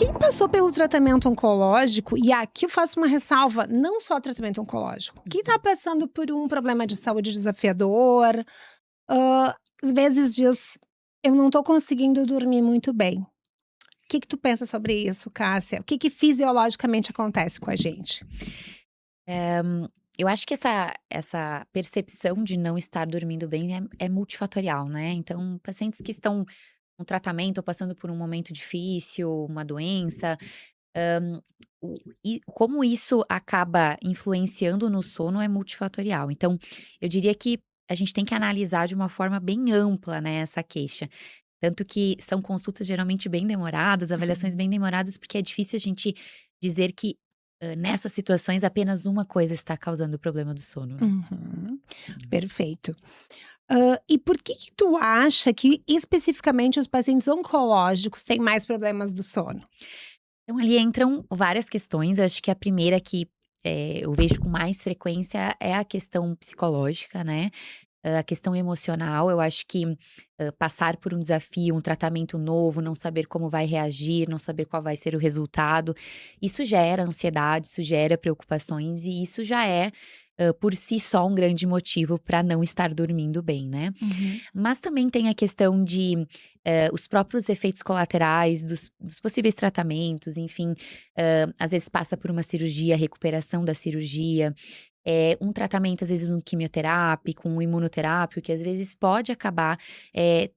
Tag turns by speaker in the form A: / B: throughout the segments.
A: Quem passou pelo tratamento oncológico, e aqui eu faço uma ressalva, não só tratamento oncológico. Quem está passando por um problema de saúde desafiador, às vezes diz, eu não estou conseguindo dormir muito bem. O que tu pensa sobre isso, Cássia? O que fisiologicamente acontece com a gente?
B: Eu acho que essa percepção de não estar dormindo bem é multifatorial, né? Então, pacientes que estão no tratamento ou passando por um momento difícil, uma doença, e como isso acaba influenciando no sono é multifatorial. Então, eu diria que a gente tem que analisar de uma forma bem ampla, né, essa queixa. Tanto que são consultas geralmente bem demoradas, avaliações bem demoradas, porque é difícil a gente dizer que, nessas situações apenas uma coisa está causando o problema do sono, né.
A: Uhum, perfeito. E por que tu acha que especificamente os pacientes oncológicos têm mais problemas do sono?
B: Então ali entram várias questões, eu acho que a primeira que, eu vejo com mais frequência é a questão psicológica, né. A questão emocional, eu acho que, passar por um desafio, um tratamento novo, não saber como vai reagir, não saber qual vai ser o resultado, isso gera ansiedade, isso gera preocupações e isso já é, por si só um grande motivo para não estar dormindo bem, né.
A: Uhum.
B: Mas também tem a questão de, os próprios efeitos colaterais dos possíveis tratamentos, enfim, às vezes passa por uma cirurgia, recuperação da cirurgia, um tratamento, às vezes, um quimioterápico, um imunoterápico, que às vezes pode acabar,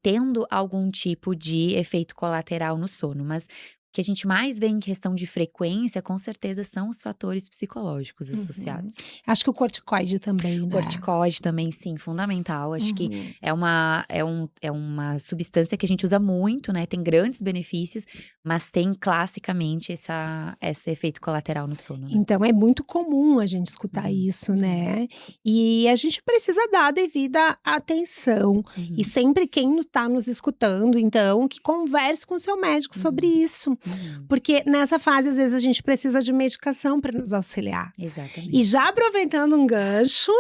B: tendo algum tipo de efeito colateral no sono. Mas o que a gente mais vê em questão de frequência, com certeza, são os fatores psicológicos
A: Uhum.
B: associados.
A: Acho que o corticoide também, né?
B: Corticoide também, sim, fundamental. Acho que
A: Uhum.
B: é uma substância que a gente usa muito, né, tem grandes benefícios, mas tem classicamente esse efeito colateral no sono, né.
A: Então é muito comum a gente escutar isso, né? E a gente precisa dar a devida atenção. E
B: Uhum,
A: sempre quem está nos escutando, então, que converse com o seu médico sobre
B: uhum,
A: isso.
B: uhum.
A: Porque nessa fase, às vezes, a gente precisa de medicação para nos auxiliar. E
B: Exatamente.
A: já aproveitando um gancho,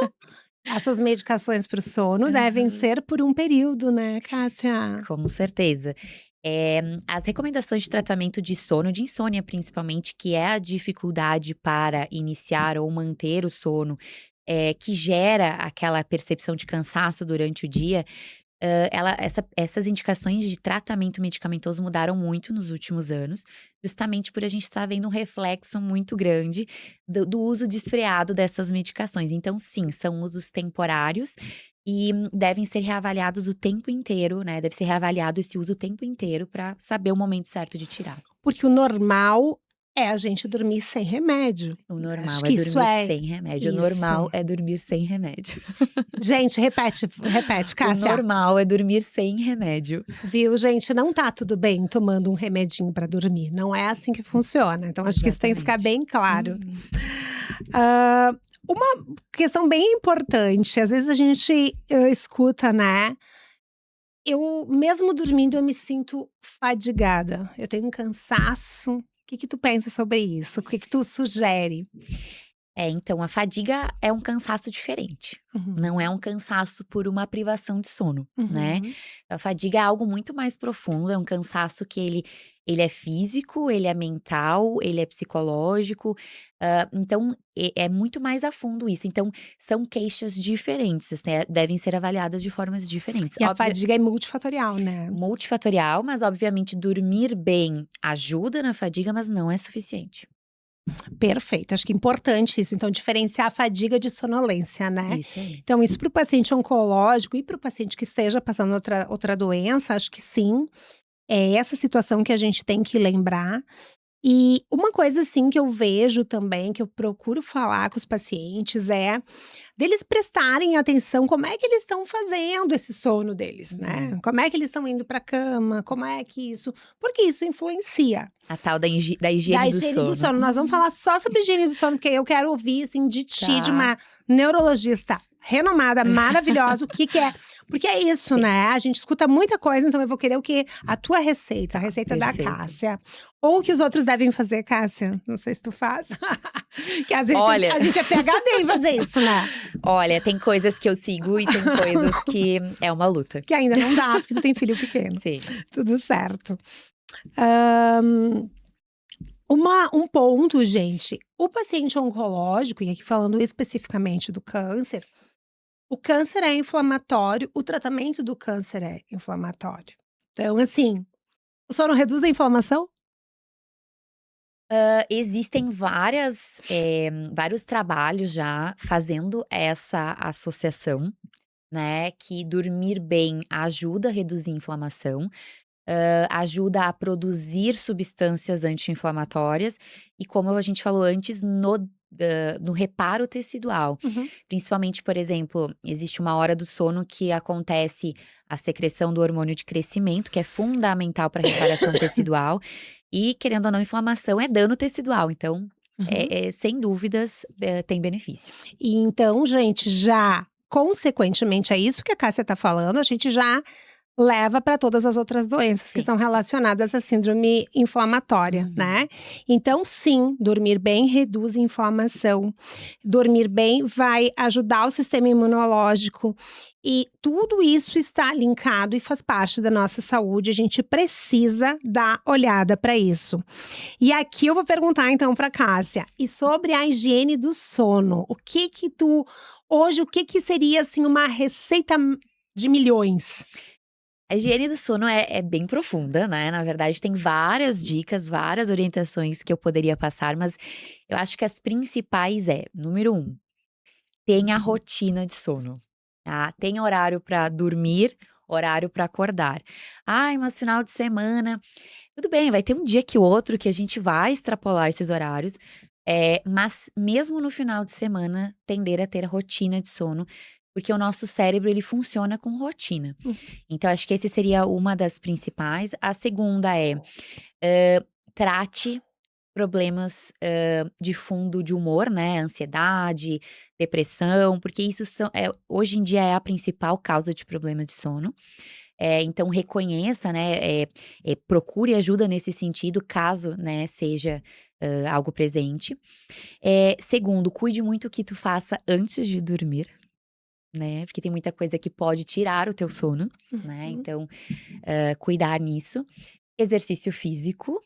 A: essas medicações para o sono devem
B: Aham.
A: ser por um período, né, Cássia?
B: Com certeza. As recomendações de tratamento de sono, de insônia principalmente, que é a dificuldade para iniciar ou manter o sono, que gera aquela percepção de cansaço durante o dia, essas indicações de tratamento medicamentoso mudaram muito nos últimos anos, justamente por a gente estar vendo um reflexo muito grande do uso desfreado dessas medicações. Então, sim, são usos temporários e devem ser reavaliados o tempo inteiro, né? Deve ser reavaliado esse uso o tempo inteiro para saber o momento certo de tirar.
A: Porque o normal é a gente dormir sem remédio.
B: O
A: Acho
B: normal é
A: que isso
B: dormir
A: é
B: sem remédio. O
A: isso.
B: normal é dormir sem remédio.
A: Gente, repete,
B: O
A: Cássia.
B: normal é dormir sem remédio.
A: Viu, gente? Não tá tudo bem tomando um remedinho pra dormir. Não é assim que funciona. Então, acho que isso tem que ficar
B: Exatamente.
A: bem claro.
B: Uhum.
A: Ah, uma questão bem importante, às vezes a gente escuta, né? Eu, mesmo dormindo, eu me sinto fadigada. Eu tenho um cansaço. O que tu pensa sobre isso? O que tu sugere?
B: Então a fadiga é um cansaço diferente, não é
A: Uhum,
B: um cansaço por uma privação de sono, né.
A: uhum.
B: A fadiga é algo muito mais profundo, é um cansaço que ele é físico, ele é mental, ele é psicológico, então é muito mais a fundo isso. Então são queixas diferentes, né, devem ser avaliadas de formas diferentes.
A: E a fadiga é multifatorial, né?
B: Multifatorial, mas obviamente dormir bem ajuda na fadiga, mas não é suficiente.
A: Perfeito, acho que é importante isso, então diferenciar a fadiga de sonolência, né.
B: Isso aí.
A: Então isso para o paciente oncológico e para o paciente que esteja passando outra doença, acho que sim, é essa situação que a gente tem que lembrar. E uma coisa assim que eu vejo também, que eu procuro falar com os pacientes é deles prestarem atenção como é que eles estão fazendo esse sono deles, né.
B: Uhum.
A: Como é que eles estão indo para a cama, como é que isso porque isso influencia.
B: A tal da
A: Da
B: higiene do
A: higiene do
B: sono.
A: sono. Nós vamos falar só sobre higiene do sono, porque eu quero ouvir, assim, de ti, de
B: Tá.
A: uma neurologista renomada, maravilhosa, o que que é. Porque é isso,
B: Sim.
A: né? A gente escuta muita coisa, então eu vou querer o quê? A tua receita, a receita da
B: Perfeito.
A: Cássia. Ou o que os outros devem fazer, Cássia. Não sei se tu faz. Que às vezes
B: Olha,
A: a gente é PhD em fazer isso, né?
B: olha, tem coisas que eu sigo e tem coisas que é uma luta.
A: Que ainda não dá, porque tu tem filho pequeno.
B: Sim.
A: Tudo certo. Um ponto, gente, o paciente oncológico, e aqui falando especificamente do câncer, o câncer é inflamatório, o tratamento do câncer é inflamatório. Então, assim, o sono reduz a inflamação?
B: Existem vários trabalhos já fazendo essa associação, né, que dormir bem ajuda a reduzir a inflamação, ajuda a produzir substâncias anti-inflamatórias e, como a gente falou antes, no reparo tecidual.
A: Uhum.
B: Principalmente, por exemplo, existe uma hora do sono que acontece a secreção do hormônio de crescimento, que é fundamental para a reparação tecidual. E, querendo ou não, inflamação é dano tecidual. Então,
A: Uhum.
B: sem dúvidas, tem benefício.
A: E então, gente, já consequentemente a isso que a Cássia tá falando, a gente já leva para todas as outras doenças que
B: Sim.
A: são relacionadas à síndrome inflamatória,
B: Uhum.
A: né? Então, sim, dormir bem reduz a inflamação. Dormir bem vai ajudar o sistema imunológico. E tudo isso está linkado e faz parte da nossa saúde. A gente precisa dar olhada para isso. E aqui eu vou perguntar então para Cássia, e sobre a higiene do sono, o que que seria assim uma receita de milhões?
B: A higiene do sono é bem profunda, né, na verdade tem várias dicas, várias orientações que eu poderia passar, mas eu acho que as principais número 1, tenha rotina de sono, tá. Tenha horário para dormir, horário para acordar. "Ai, mas final de semana", tudo bem, vai ter um dia que outro que a gente vai extrapolar esses horários, mas mesmo no final de semana, tender a ter rotina de sono, porque o nosso cérebro ele funciona com rotina.
A: Hum.
B: Então acho que esse seria uma das principais. A segunda trate problemas, de fundo de humor, né, ansiedade, depressão, porque isso hoje em dia é a principal causa de problema de sono. Então reconheça, né, procure ajuda nesse sentido, caso, né, seja, algo presente. Segundo, cuide muito o que tu faça antes de dormir, né, porque tem muita coisa que pode tirar o teu sono, né,
A: Uhum.
B: então, cuidar nisso. Exercício físico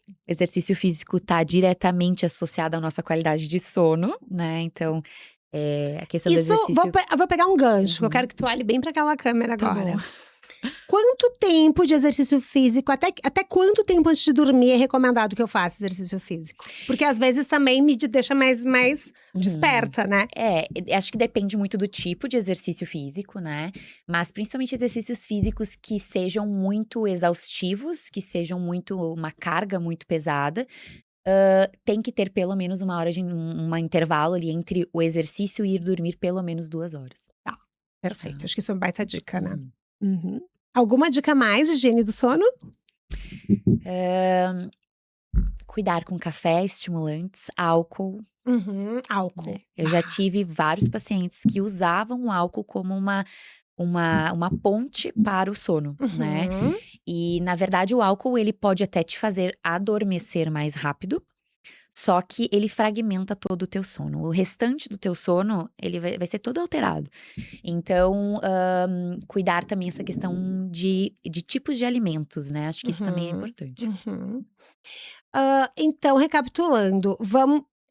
B: tá diretamente associado à nossa qualidade de sono, né, então, a questão do
A: Isso,
B: exercício.
A: eu vou pegar um gancho, que eu
B: Uhum.
A: quero que tu olhe bem para aquela câmera
B: Tá bom.
A: agora. Quanto tempo de exercício físico, até quanto tempo antes de dormir é recomendado que eu faça exercício físico? Porque às vezes também me deixa mais
B: Uhum.
A: desperta, né?
B: Acho que depende muito do tipo de exercício físico, né, mas principalmente exercícios físicos que sejam muito exaustivos, que sejam uma carga muito pesada, tem que ter pelo menos uma hora de intervalo ali entre o exercício e ir dormir pelo menos 2 horas.
A: Tá, perfeito.
B: Tá.
A: Acho que isso é uma baita dica, né?
B: Uhum.
A: Uhum. Alguma dica mais de higiene do sono?
B: Cuidar com café, estimulantes, álcool,
A: Uhum,
B: né.
A: álcool.
B: Eu já tive vários pacientes que usavam o álcool como uma ponte para o sono, né.
A: Uhum.
B: E na verdade o álcool ele pode até te fazer adormecer mais rápido, só que ele fragmenta todo o teu sono. O restante do teu sono, ele vai ser todo alterado. Então, cuidar também essa questão de tipos de alimentos, né, acho que isso também é
A: Uhum.
B: importante.
A: Uhum. Então, recapitulando,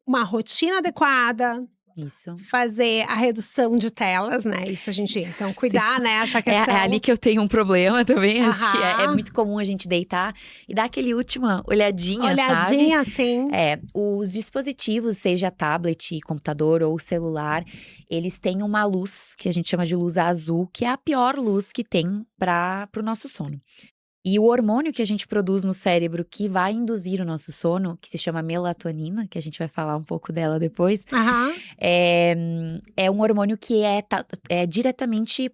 A: uma rotina adequada,
B: Isso.
A: fazer a redução de telas, né, isso a gente então
B: Sim.
A: cuidar, né, essa
B: É
A: questão.
B: ali que eu tenho um problema também, acho que é
A: Aham.
B: muito comum a gente deitar e dar aquele última olhadinha, sabe.
A: Olhadinha, assim.
B: Os dispositivos, seja tablet, computador ou celular, eles têm uma luz que a gente chama de luz azul, que é a pior luz que tem para o nosso sono. E o hormônio que a gente produz no cérebro que vai induzir o nosso sono, que se chama melatonina, que a gente vai falar um pouco dela depois,
A: Aham.
B: é um hormônio que é diretamente,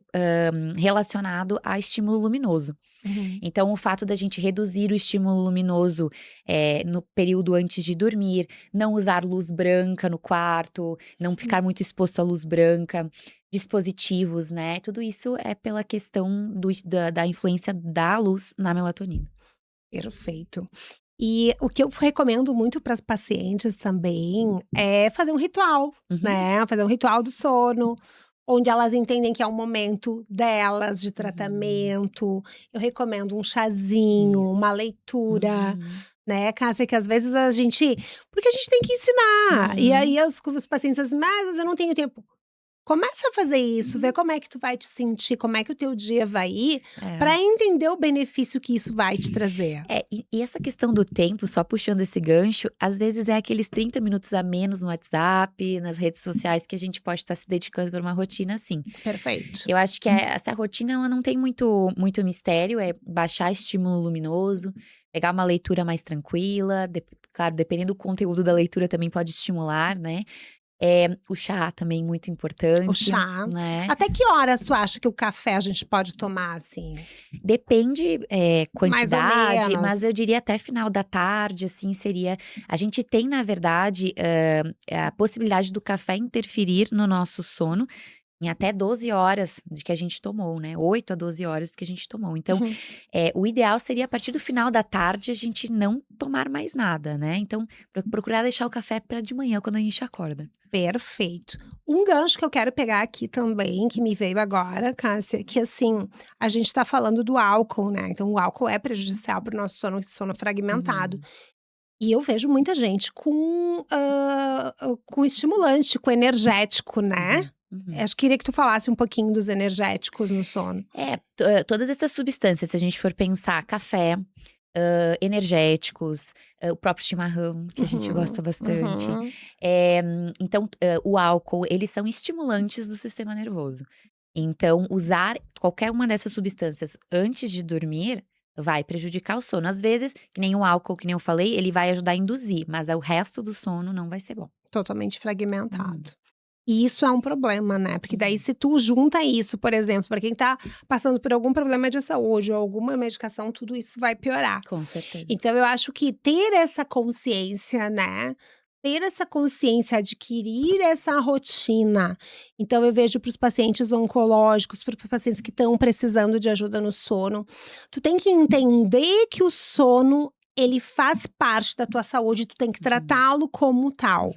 B: relacionado a estímulo luminoso.
A: Uhum.
B: Então o fato da gente reduzir o estímulo luminoso, no período antes de dormir, não usar luz branca no quarto, não ficar muito exposto à luz branca, dispositivos, né, tudo isso é pela questão da influência da luz na melatonina.
A: Perfeito. E o que eu recomendo muito para as pacientes também é fazer um ritual,
B: Uhum,
A: né, fazer um ritual do sono, onde elas entendem que é o momento delas de
B: uhum.
A: tratamento. Eu recomendo um chazinho,
B: Isso.
A: uma leitura,
B: Uhum.
A: né, Cássia? Que às vezes a gente… Porque a gente tem que ensinar. E aí os pacientes dizem, mas eu não tenho tempo. Começa a fazer isso, vê como é que tu vai te sentir, como é que o teu dia vai ir, pra entender o benefício que isso vai te trazer.
B: E essa questão do tempo, só puxando esse gancho, às vezes é aqueles 30 minutos a menos no WhatsApp, nas redes sociais, que a gente pode estar se dedicando para uma rotina assim.
A: Perfeito.
B: Eu acho que essa rotina, ela não tem muito mistério, é baixar estímulo luminoso, pegar uma leitura mais tranquila, claro, dependendo do conteúdo da leitura também pode estimular, né? O chá também muito importante.
A: O chá.
B: Né?
A: Até que horas tu acha que o café a gente pode tomar, assim?
B: Depende quantidade,
A: Mais ou menos.
B: mas eu diria até final da tarde, assim, seria… A gente tem, na verdade, a possibilidade do café interferir no nosso sono em até 12 horas de que a gente tomou, né? 8 a 12 horas que a gente tomou. Então, o ideal seria, a partir do final da tarde, a gente não tomar mais nada, né? Então, procurar deixar o café para de manhã, quando a gente acorda.
A: Perfeito. Um gancho que eu quero pegar aqui também, que me veio agora, Cássia, que assim, a gente tá falando do álcool, né? Então, o álcool é prejudicial pro nosso sono fragmentado. E eu vejo muita gente com estimulante, com energético, né? Acho que queria que tu falasse um pouquinho dos energéticos no sono.
B: Todas essas substâncias, se a gente for pensar, café, energéticos, o próprio chimarrão, que a gente gosta bastante. Então, o álcool, eles são estimulantes do sistema nervoso. Então, usar qualquer uma dessas substâncias antes de dormir vai prejudicar o sono. Às vezes, que nem o álcool, que nem eu falei, ele vai ajudar a induzir, mas o resto do sono não vai ser bom.
A: Totalmente fragmentado. E isso é um problema, né? Porque daí se tu junta isso, por exemplo, para quem tá passando por algum problema de saúde ou alguma medicação, tudo isso vai piorar.
B: Com certeza.
A: Então eu acho que ter essa consciência, né? Ter essa consciência, adquirir essa rotina. Então eu vejo para os pacientes oncológicos, para os pacientes que estão precisando de ajuda no sono, tu tem que entender que o sono, ele faz parte da tua saúde, tu tem que tratá-lo como tal.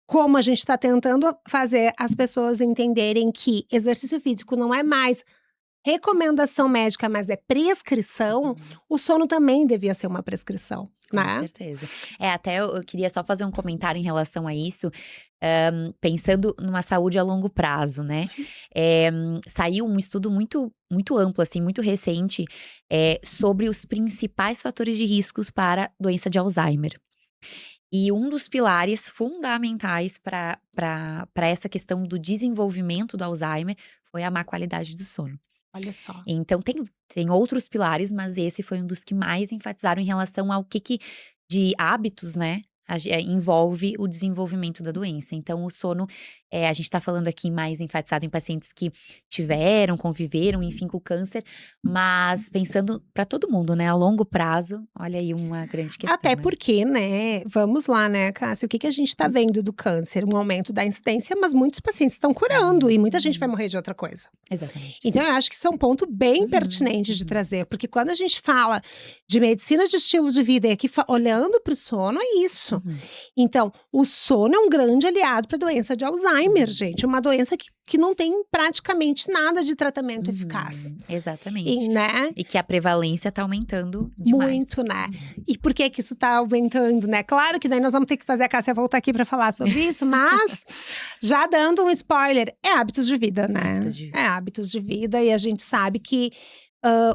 A: Como a gente está tentando fazer as pessoas entenderem que exercício físico não é mais recomendação médica, mas é prescrição, o sono também devia ser uma prescrição, né?
B: Com certeza. Até eu queria só fazer um comentário em relação a isso, pensando numa saúde a longo prazo, né? Saiu um estudo muito, muito amplo, assim, muito recente, sobre os principais fatores de riscos para doença de Alzheimer. E um dos pilares fundamentais para essa questão do desenvolvimento do Alzheimer foi a má qualidade do sono.
A: Olha só.
B: Então, tem outros pilares, mas esse foi um dos que mais enfatizaram em relação ao que de hábitos, né, envolve o desenvolvimento da doença. Então, o sono, a gente tá falando aqui mais enfatizado em pacientes que conviveram, enfim, com câncer, mas pensando para todo mundo, né, a longo prazo, olha aí uma grande questão.
A: Até
B: né?
A: porque, né, vamos lá, né, Cássia, o que a gente tá vendo do câncer? Um aumento da incidência, mas muitos pacientes estão curando e muita gente vai morrer de outra coisa.
B: Exatamente.
A: Então, eu acho que isso é um ponto bem pertinente de trazer, porque quando a gente fala de medicina de estilo de vida e aqui olhando para o sono, é isso. Então, o sono é um grande aliado para a doença de Alzheimer, gente. Uma doença que não tem praticamente nada de tratamento eficaz.
B: Exatamente.
A: Né?
B: E que a prevalência tá aumentando demais.
A: Muito, né? E por que isso tá aumentando, né? Claro que daí nós vamos ter que fazer a Cássia voltar aqui para falar sobre isso, mas já dando um spoiler, é hábitos de vida, né? É hábitos de vida e a gente sabe que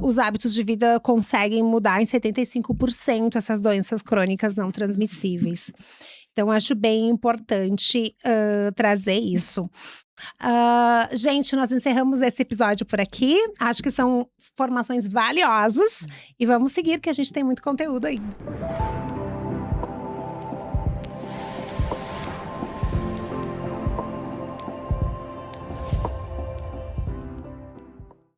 A: os hábitos de vida conseguem mudar em 75% essas doenças crônicas não transmissíveis. Então, acho bem importante trazer isso. Gente, nós encerramos esse episódio por aqui. Acho que são informações valiosas. E vamos seguir, que a gente tem muito conteúdo ainda.